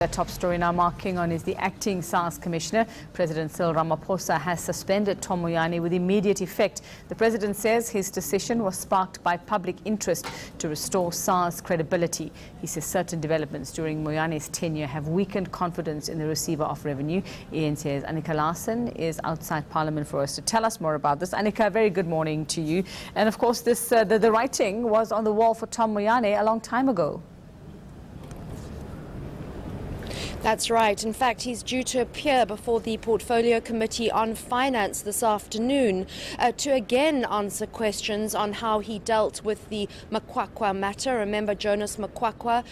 The top story now marking on is the acting SARS Commissioner. President Cyril Ramaphosa has suspended Tom Moyane with immediate effect. The President says his decision was sparked by public interest to restore SARS credibility. He says certain developments during Moyane's tenure have weakened confidence in the receiver of revenue. eNCA's Annika Larsen is outside Parliament for us to tell us more about this. Annika, a very good morning to you. And of course, this the writing was on the wall for Tom Moyane a long time ago. That's right. In fact, he's due to appear before the Portfolio Committee on Finance this afternoon to again answer questions on how he dealt with the Makwakwa matter. Remember, Jonas Makwakwa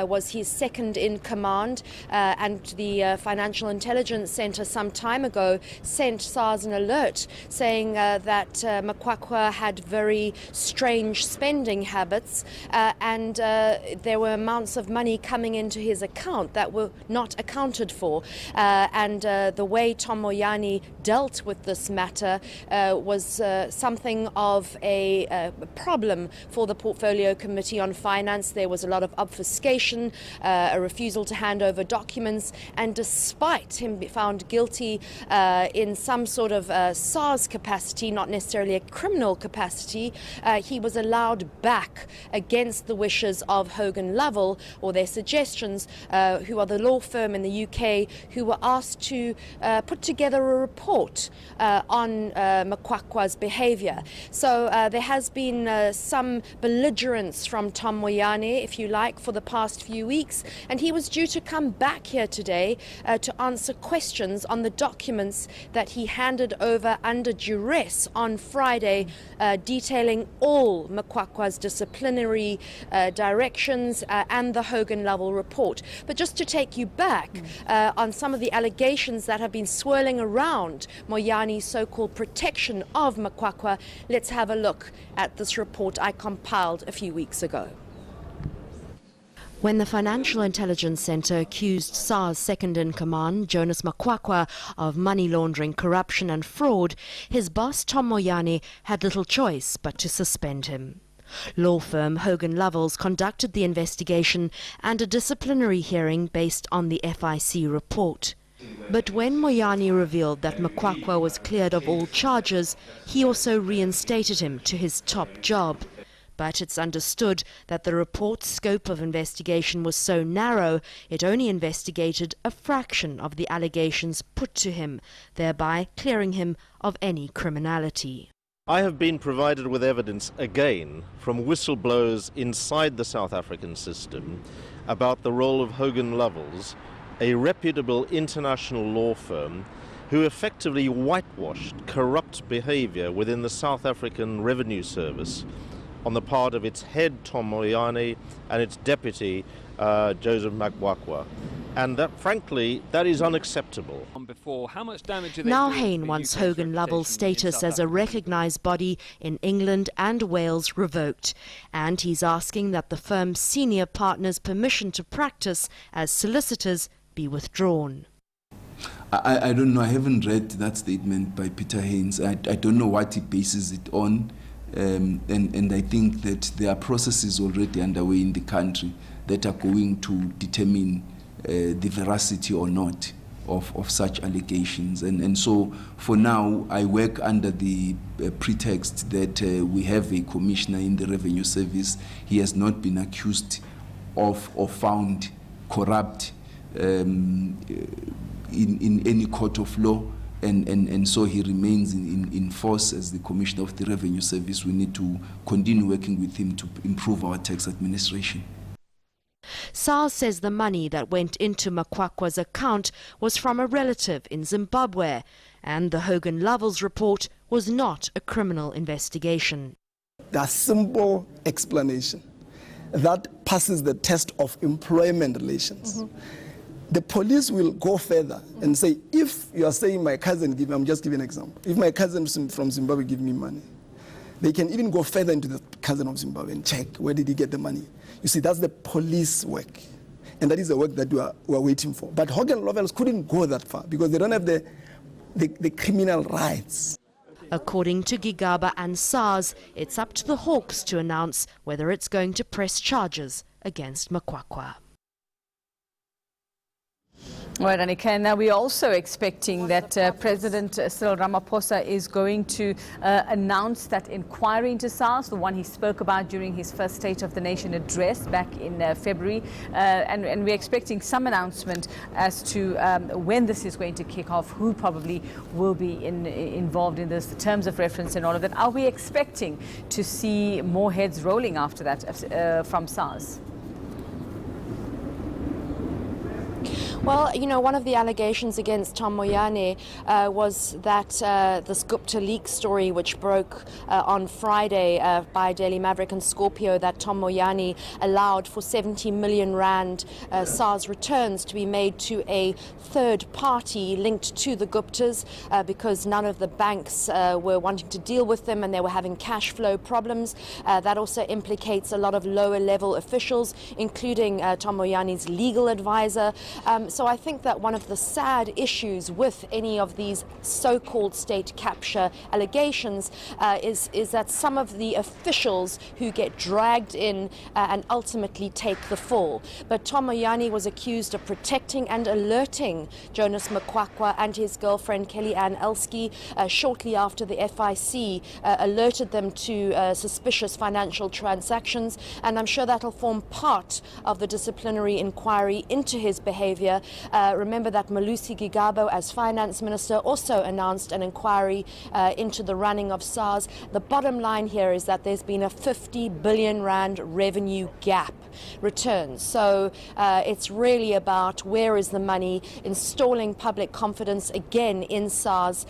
was his second in command, and the Financial Intelligence Centre some time ago sent SARS an alert saying that Makwakwa had very strange spending habits and there were amounts of money coming into his account that were not accounted for, and the way Tom Moyane dealt with this matter was something of a problem for the Portfolio Committee on Finance. There was a lot of obfuscation, a refusal to hand over documents, and despite him being found guilty in some sort of SARS capacity, not necessarily a criminal capacity, he was allowed back against the wishes of Hogan Lovells, or their suggestions, who are the law firm in the UK, who were asked to put together a report on Makwakwa's behaviour. So there has been some belligerence from Tom Moyane, if you like, for the past few weeks, and he was due to come back here today to answer questions on the documents that he handed over under duress on Friday, detailing all Makwakwa's disciplinary directions and the Hogan Lovells report. But just to take you back on some of the allegations that have been swirling around Moyane's so-called protection of Makwakwa, let's have a look at this report I compiled a few weeks ago. When the Financial Intelligence Centre accused SARS second-in-command, Jonas Makwakwa, of money laundering, corruption and fraud, his boss, Tom Moyane, had little choice but to suspend him. Law firm Hogan Lovells conducted the investigation and a disciplinary hearing based on the FIC report. But when Moyane revealed that Makwakwa was cleared of all charges, he also reinstated him to his top job. But it's understood that the report's scope of investigation was so narrow, it only investigated a fraction of the allegations put to him, thereby clearing him of any criminality. I have been provided with evidence again from whistleblowers inside the South African system about the role of Hogan Lovells, a reputable international law firm who effectively whitewashed corrupt behavior within the South African Revenue Service on the part of its head, Tom Moyane, and its deputy, Joseph Makwakwa. And that, frankly, that is unacceptable. Now Hain wants Hogan Lovells' status as a recognised body in England and Wales revoked. And he's asking that the firm's senior partners' permission to practice as solicitors be withdrawn. I don't know. I haven't read that statement by Peter Haines. I don't know what he bases it on. And I think that there are processes already underway in the country that are going to determine the veracity or not of such allegations. And so for now, I work under the pretext that we have a commissioner in the Revenue Service. He has not been accused of or found corrupt in any court of law. And so he remains in force as the Commissioner of the Revenue Service. We need to continue working with him to improve our tax administration. SARS says the money that went into Makwakwa's account was from a relative in Zimbabwe, and the Hogan Lovells report was not a criminal investigation. The simple explanation that passes the test of employment relations. The police will go further and say, if you are saying my cousin give me, I'm just giving an example, if my cousin from Zimbabwe give me money, they can even go further into the cousin of Zimbabwe and check where did he get the money. You see, that's the police work, and that is the work that we are waiting for. But Hogan Lovells couldn't go that far because they don't have the criminal rights. According to Gigaba and SARS, it's up to the Hawks to announce whether it's going to press charges against Makwakwa. All right, Annika, and now we're also expecting that President Cyril Ramaphosa is going to announce that inquiry into SARS, the one he spoke about during his first State of the Nation address back in February. And we're expecting some announcement as to when this is going to kick off, who probably will be involved in this, the terms of reference and all of that. Are we expecting to see more heads rolling after that from SARS? Well, you know, one of the allegations against Tom Moyane was that this Gupta leak story, which broke on Friday by Daily Maverick and Scorpio, that Tom Moyane allowed for 70 million rand SARS returns to be made to a third party linked to the Guptas because none of the banks were wanting to deal with them and they were having cash flow problems. That also implicates a lot of lower level officials, including Tom Moyane's legal advisor. So I think that one of the sad issues with any of these so-called state capture allegations is that some of the officials who get dragged in and ultimately take the fall. But Tom Moyane was accused of protecting and alerting Jonas Makwakwa and his girlfriend Kellyanne Elsky shortly after the FIC alerted them to suspicious financial transactions, and I'm sure that'll form part of the disciplinary inquiry into his behavior. Remember that Malusi Gigabo, as finance minister, also announced an inquiry into the running of SARS. The bottom line here is that there's been a 50 billion rand revenue gap returns. So it's really about where is the money, installing public confidence again in SARS,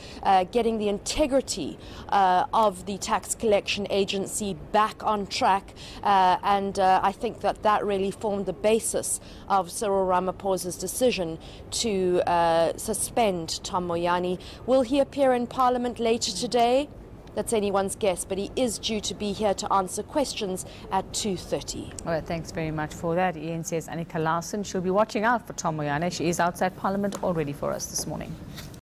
getting the integrity of the tax collection agency back on track. And I think that that really formed the basis of Cyril Ramaphosa's decision to suspend Tom Moyane. Will he appear in Parliament later today? That's anyone's guess, but he is due to be here to answer questions at 2:30. All right, thanks very much for that. eNCA's Annika Larsen. She'll be watching out for Tom Moyane. She is outside Parliament already for us this morning.